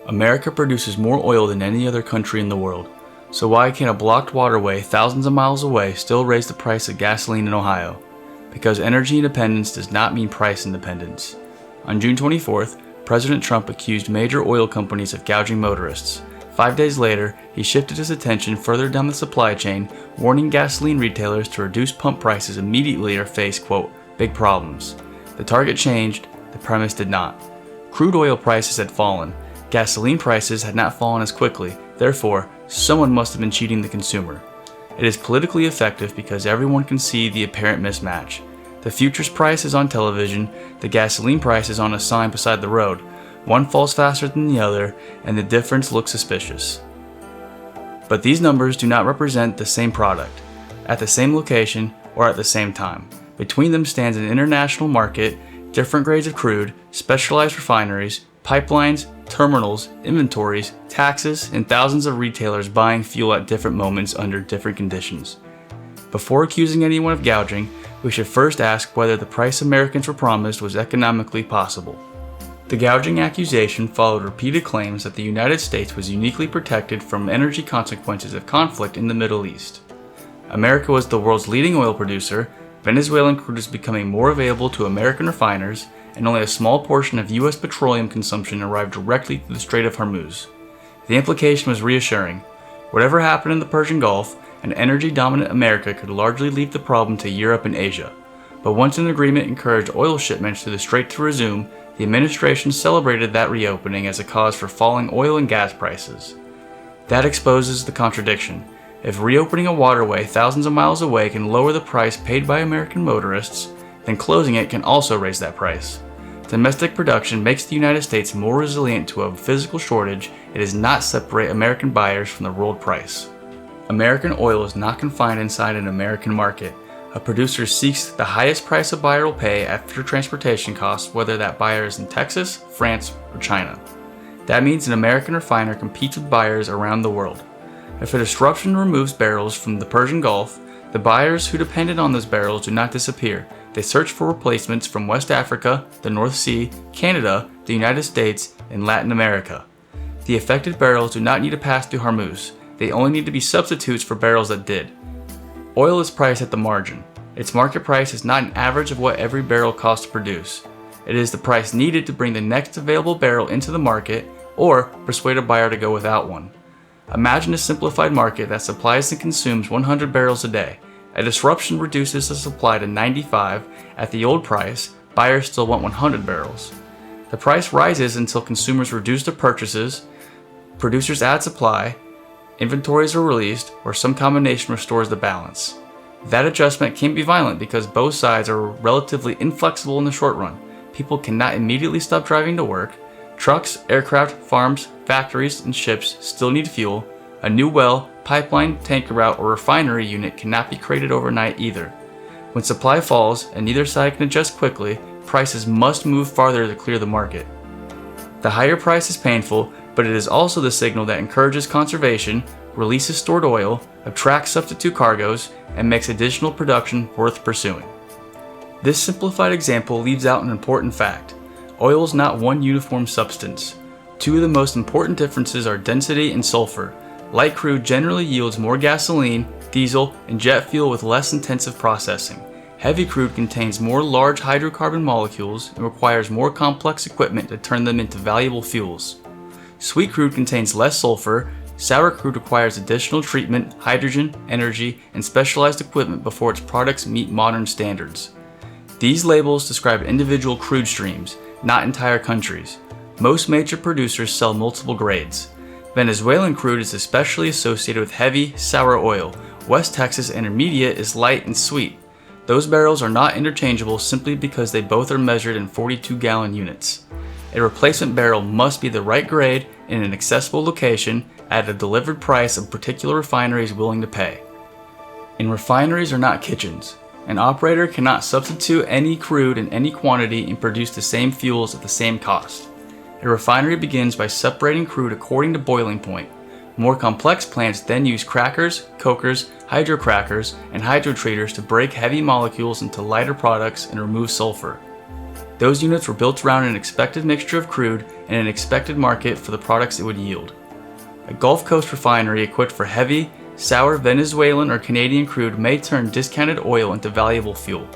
America produces more oil than any other country in the world. So why can a blocked waterway thousands of miles away still raise the price of gasoline in Ohio? Because energy independence does not mean price independence. On June 24th, President Trump accused major oil companies of gouging motorists. 5 days later, he shifted his attention further down the supply chain, warning gasoline retailers to reduce pump prices immediately or face, quote, big problems. The target changed, the premise did not. Crude oil prices had fallen. Gasoline prices had not fallen as quickly. Therefore, someone must have been cheating the consumer. It is politically effective because everyone can see the apparent mismatch. The futures price is on television, the gasoline price is on a sign beside the road. One falls faster than the other, and the difference looks suspicious. But these numbers do not represent the same product, at the same location, or at the same time. Between them stands an international market, different grades of crude, specialized refineries, pipelines, terminals, inventories, taxes, and thousands of retailers buying fuel at different moments under different conditions. Before accusing anyone of gouging, we should first ask whether the price Americans were promised was economically possible. The gouging accusation followed repeated claims that the United States was uniquely protected from energy consequences of conflict in the Middle East. America was the world's leading oil producer, Venezuelan crude is becoming more available to American refiners, and only a small portion of U.S. petroleum consumption arrived directly through the Strait of Hormuz. The implication was reassuring. Whatever happened in the Persian Gulf, an energy-dominant America could largely leave the problem to Europe and Asia. But once an agreement encouraged oil shipments through the Strait to resume, the administration celebrated that reopening as a cause for falling oil and gas prices. That exposes the contradiction. If reopening a waterway thousands of miles away can lower the price paid by American motorists, then closing it can also raise that price. Domestic production makes the United States more resilient to a physical shortage. It does not separate American buyers from the world price. American oil is not confined inside an American market. A producer seeks the highest price a buyer will pay after transportation costs, whether that buyer is in Texas, France, or China. That means an American refiner competes with buyers around the world. If a disruption removes barrels from the Persian Gulf, the buyers who depended on those barrels do not disappear. They search for replacements from West Africa, the North Sea, Canada, the United States, and Latin America. The affected barrels do not need to pass through Hormuz. They only need to be substitutes for barrels that did. Oil is priced at the margin. Its market price is not an average of what every barrel costs to produce. It is the price needed to bring the next available barrel into the market or persuade a buyer to go without one. Imagine a simplified market that supplies and consumes 100 barrels a day. A disruption reduces the supply to 95. At the old price, buyers still want 100 barrels. The price rises until consumers reduce their purchases, producers add supply, inventories are released, or some combination restores the balance. That adjustment can be violent because both sides are relatively inflexible in the short run. People cannot immediately stop driving to work. Trucks, aircraft, farms, factories, and ships still need fuel. A new well, pipeline, tanker route, or refinery unit cannot be created overnight either. When supply falls and neither side can adjust quickly, prices must move farther to clear the market. The higher price is painful, but it is also the signal that encourages conservation, releases stored oil, attracts substitute cargoes, and makes additional production worth pursuing. This simplified example leaves out an important fact. Oil is not one uniform substance. Two of the most important differences are density and sulfur. Light crude generally yields more gasoline, diesel, and jet fuel with less intensive processing. Heavy crude contains more large hydrocarbon molecules and requires more complex equipment to turn them into valuable fuels. Sweet crude contains less sulfur. Sour crude requires additional treatment, hydrogen, energy, and specialized equipment before its products meet modern standards. These labels describe individual crude streams, not entire countries. Most major producers sell multiple grades. Venezuelan crude is especially associated with heavy, sour oil. West Texas Intermediate is light and sweet. Those barrels are not interchangeable simply because they both are measured in 42-gallon units. A replacement barrel must be the right grade in an accessible location at a delivered price a particular refinery is willing to pay. And refineries are not kitchens. An operator cannot substitute any crude in any quantity and produce the same fuels at the same cost. A refinery begins by separating crude according to boiling point. More complex plants then use crackers, cokers, hydrocrackers, and hydrotreaters to break heavy molecules into lighter products and remove sulfur. Those units were built around an expected mixture of crude and an expected market for the products it would yield. A Gulf Coast refinery equipped for heavy, sour Venezuelan or Canadian crude may turn discounted oil into valuable fuel.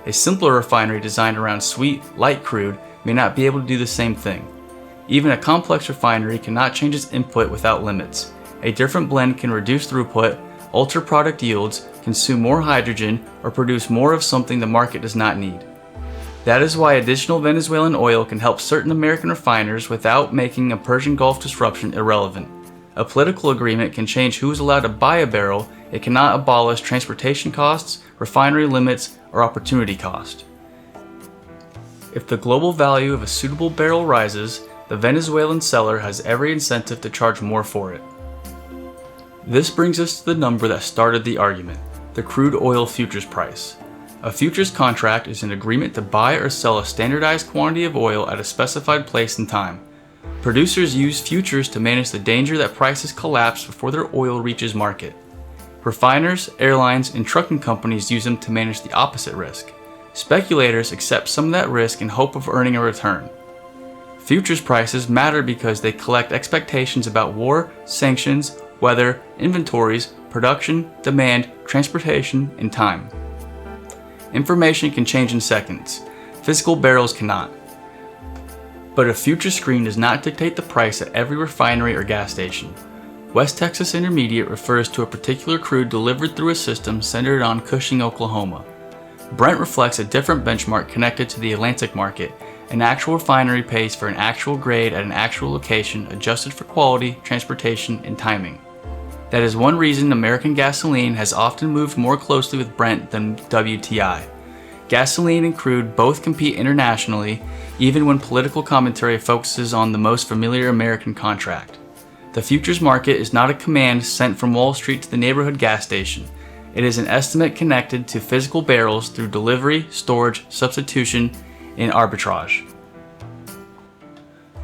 A simpler refinery designed around sweet, light crude may not be able to do the same thing. Even a complex refinery cannot change its input without limits. A different blend can reduce throughput, alter product yields, consume more hydrogen, or produce more of something the market does not need. That is why additional Venezuelan oil can help certain American refiners without making a Persian Gulf disruption irrelevant. A political agreement can change who is allowed to buy a barrel. It cannot abolish transportation costs, refinery limits, or opportunity cost. If the global value of a suitable barrel rises, the Venezuelan seller has every incentive to charge more for it. This brings us to the number that started the argument, the crude oil futures price. A futures contract is an agreement to buy or sell a standardized quantity of oil at a specified place and time. Producers use futures to manage the danger that prices collapse before their oil reaches market. Refiners, airlines, and trucking companies use them to manage the opposite risk. Speculators accept some of that risk in hope of earning a return. Futures prices matter because they collect expectations about war, sanctions, weather, inventories, production, demand, transportation, and time. Information can change in seconds. Physical barrels cannot. But a future screen does not dictate the price at every refinery or gas station. West Texas Intermediate refers to a particular crude delivered through a system centered on Cushing, Oklahoma. Brent reflects a different benchmark connected to the Atlantic market. An actual refinery pays for an actual grade at an actual location adjusted for quality, transportation, and timing. That is one reason American gasoline has often moved more closely with Brent than WTI. Gasoline and crude both compete internationally, even when political commentary focuses on the most familiar American contract. The futures market is not a command sent from Wall Street to the neighborhood gas station. It is an estimate connected to physical barrels through delivery, storage, substitution, and arbitrage.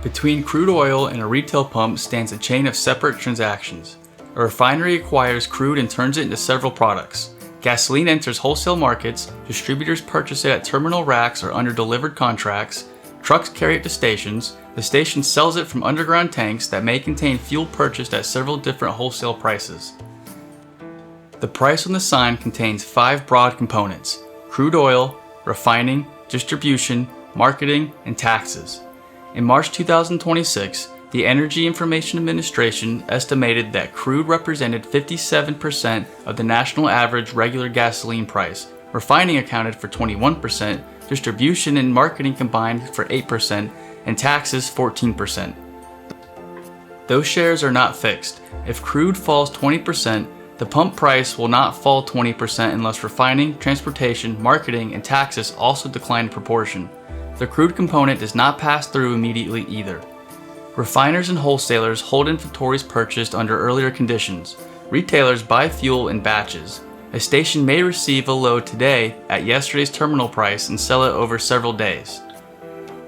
Between crude oil and a retail pump stands a chain of separate transactions. A refinery acquires crude and turns it into several products. Gasoline enters wholesale markets, distributors purchase it at terminal racks or under delivered contracts, trucks carry it to stations, the station sells it from underground tanks that may contain fuel purchased at several different wholesale prices. The price on the sign contains 5 broad components: crude oil, refining, distribution, marketing, and taxes. In March 2026, the Energy Information Administration estimated that crude represented 57% of the national average regular gasoline price, refining accounted for 21%, distribution and marketing combined for 8%, and taxes 14%. Those shares are not fixed. If crude falls 20%, the pump price will not fall 20% unless refining, transportation, marketing, and taxes also decline in proportion. The crude component does not pass through immediately either. Refiners and wholesalers hold inventories purchased under earlier conditions. Retailers buy fuel in batches. A station may receive a load today at yesterday's terminal price and sell it over several days.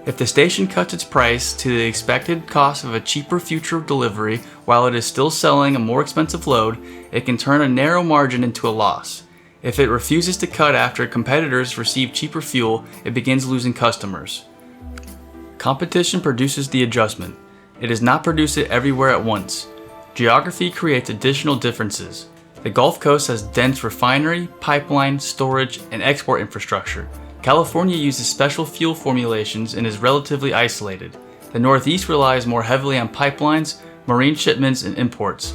If the station cuts its price to the expected cost of a cheaper future delivery while it is still selling a more expensive load, it can turn a narrow margin into a loss. If it refuses to cut after competitors receive cheaper fuel, it begins losing customers. Competition produces the adjustment. It does not produce it everywhere at once. Geography creates additional differences. The Gulf Coast has dense refinery, pipeline, storage, and export infrastructure. California uses special fuel formulations and is relatively isolated. The Northeast relies more heavily on pipelines, marine shipments, and imports.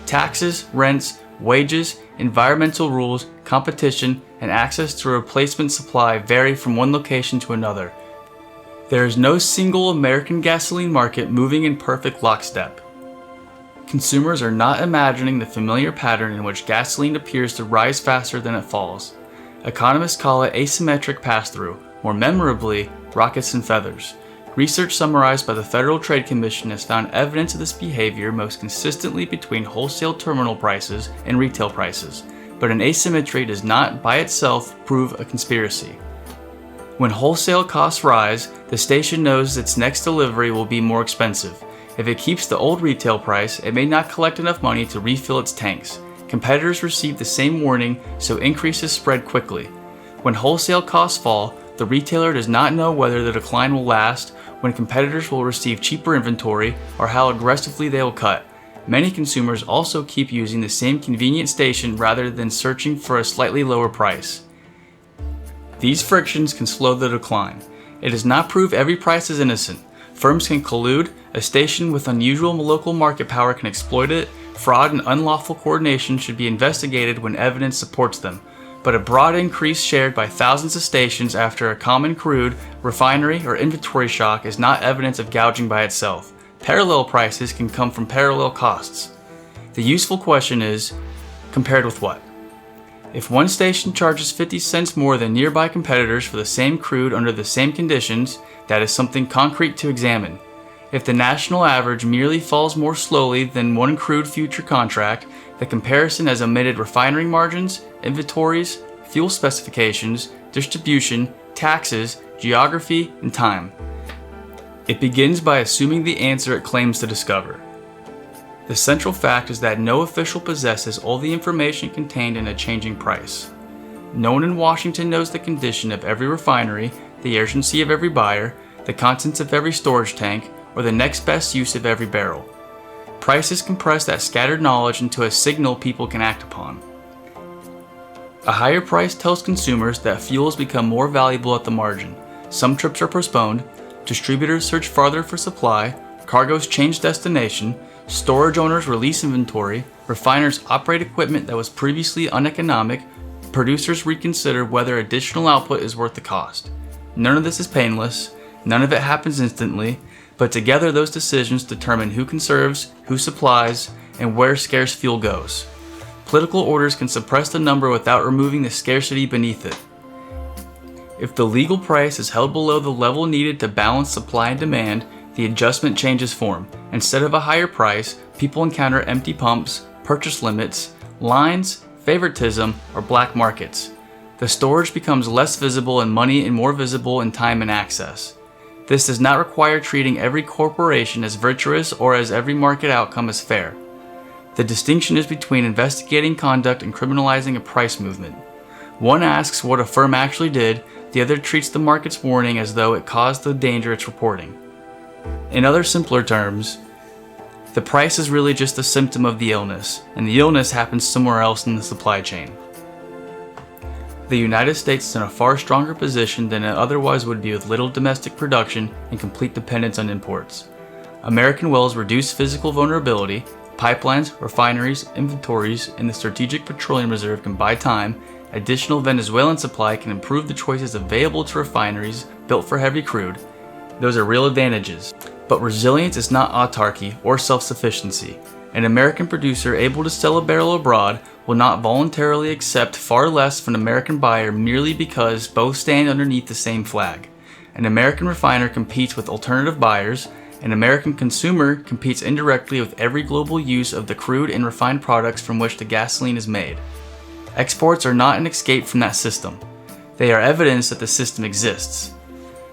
Taxes, rents, wages, environmental rules, competition, and access to a replacement supply vary from one location to another. There is no single American gasoline market moving in perfect lockstep. Consumers are not imagining the familiar pattern in which gasoline appears to rise faster than it falls. Economists call it asymmetric pass-through, more memorably, rockets and feathers. Research summarized by the Federal Trade Commission has found evidence of this behavior most consistently between wholesale terminal prices and retail prices, but an asymmetry does not by itself prove a conspiracy. When wholesale costs rise, the station knows its next delivery will be more expensive. If it keeps the old retail price, it may not collect enough money to refill its tanks. Competitors receive the same warning, so increases spread quickly. When wholesale costs fall, The retailer does not know whether the decline will last, when competitors will receive cheaper inventory, or how aggressively they will cut. Many consumers also keep using the same convenient station rather than searching for a slightly lower price. These frictions can slow the decline. It does not prove every price is innocent. Firms can collude, a station with unusual local market power can exploit it, fraud and unlawful coordination should be investigated when evidence supports them. But a broad increase shared by thousands of stations after a common crude, refinery, or inventory shock is not evidence of gouging by itself. Parallel prices can come from parallel costs. The useful question is, compared with what? If one station charges 50 cents more than nearby competitors for the same crude under the same conditions, that is something concrete to examine. If the national average merely falls more slowly than one crude future contract, the comparison has omitted refinery margins, inventories, fuel specifications, distribution, taxes, geography, and time. It begins by assuming the answer it claims to discover. The central fact is that no official possesses all the information contained in a changing price. No one in Washington knows the condition of every refinery, the urgency of every buyer, the contents of every storage tank, or the next best use of every barrel. Prices compress that scattered knowledge into a signal people can act upon. A higher price tells consumers that fuels become more valuable at the margin. Some trips are postponed, distributors search farther for supply, cargoes change destination, storage owners release inventory, refiners operate equipment that was previously uneconomic, producers reconsider whether additional output is worth the cost. None of this is painless, none of it happens instantly, but together those decisions determine who conserves, who supplies, and where scarce fuel goes. Political orders can suppress the number without removing the scarcity beneath it. If the legal price is held below the level needed to balance supply and demand, the adjustment changes form. Instead of a higher price, people encounter empty pumps, purchase limits, lines, favoritism, or black markets. The storage becomes less visible in money and more visible in time and access. This does not require treating every corporation as virtuous or as every market outcome as fair. The distinction is between investigating conduct and criminalizing a price movement. One asks what a firm actually did, the other treats the market's warning as though it caused the danger it's reporting. In other simpler terms, the price is really just a symptom of the illness, and the illness happens somewhere else in the supply chain. The United States is in a far stronger position than it otherwise would be with little domestic production and complete dependence on imports. American wells reduce physical vulnerability, pipelines, refineries, inventories, and the Strategic Petroleum Reserve can buy time, additional Venezuelan supply can improve the choices available to refineries built for heavy crude. Those are real advantages. But resilience is not autarky or self-sufficiency. An American producer able to sell a barrel abroad will not voluntarily accept far less from an American buyer merely because both stand underneath the same flag. An American refiner competes with alternative buyers. An American consumer competes indirectly with every global use of the crude and refined products from which the gasoline is made. Exports are not an escape from that system. They are evidence that the system exists.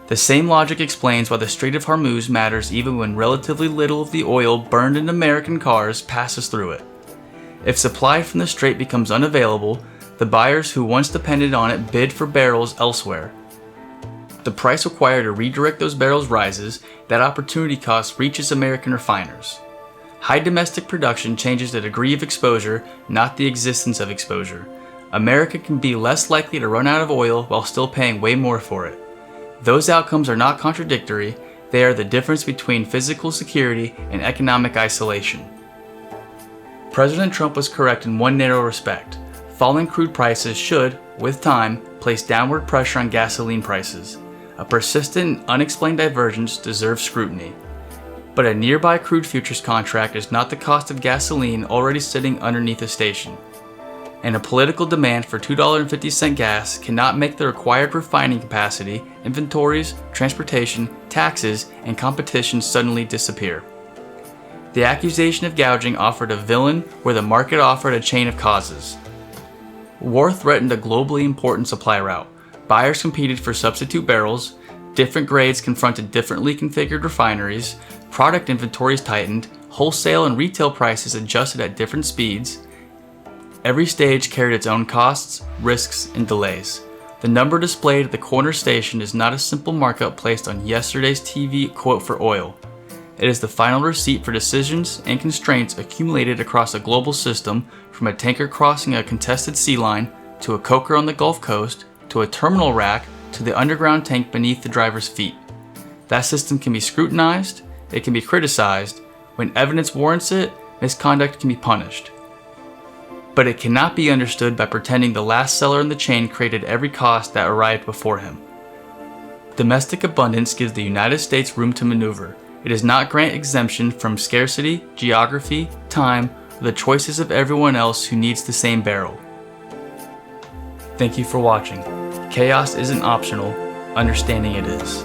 The same logic explains why the Strait of Hormuz matters even when relatively little of the oil burned in American cars passes through it. If supply from the strait becomes unavailable, the buyers who once depended on it bid for barrels elsewhere. The price required to redirect those barrels rises, that opportunity cost reaches American refiners. High domestic production changes the degree of exposure, not the existence of exposure. America can be less likely to run out of oil while still paying way more for it. Those outcomes are not contradictory, they are the difference between physical security and economic isolation. President Trump was correct in one narrow respect. Falling crude prices should, with time, place downward pressure on gasoline prices. A persistent and unexplained divergence deserves scrutiny. But a nearby crude futures contract is not the cost of gasoline already sitting underneath a station. And a political demand for $2.50 gas cannot make the required refining capacity, inventories, transportation, taxes, and competition suddenly disappear. The accusation of gouging offered a villain where the market offered a chain of causes. War threatened a globally important supply route. Buyers competed for substitute barrels, different grades confronted differently configured refineries, product inventories tightened, wholesale and retail prices adjusted at different speeds. Every stage carried its own costs, risks, and delays. The number displayed at the corner station is not a simple markup placed on yesterday's TV quote for oil. It is the final receipt for decisions and constraints accumulated across a global system, from a tanker crossing a contested sea line, to a coker on the Gulf Coast, to a terminal rack, to the underground tank beneath the driver's feet. That system can be scrutinized, it can be criticized. When evidence warrants it, misconduct can be punished. But it cannot be understood by pretending the last seller in the chain created every cost that arrived before him. Domestic abundance gives the United States room to maneuver. It does not grant exemption from scarcity, geography, time, or the choices of everyone else who needs the same barrel. Thank you for watching. Chaos isn't optional, understanding it is.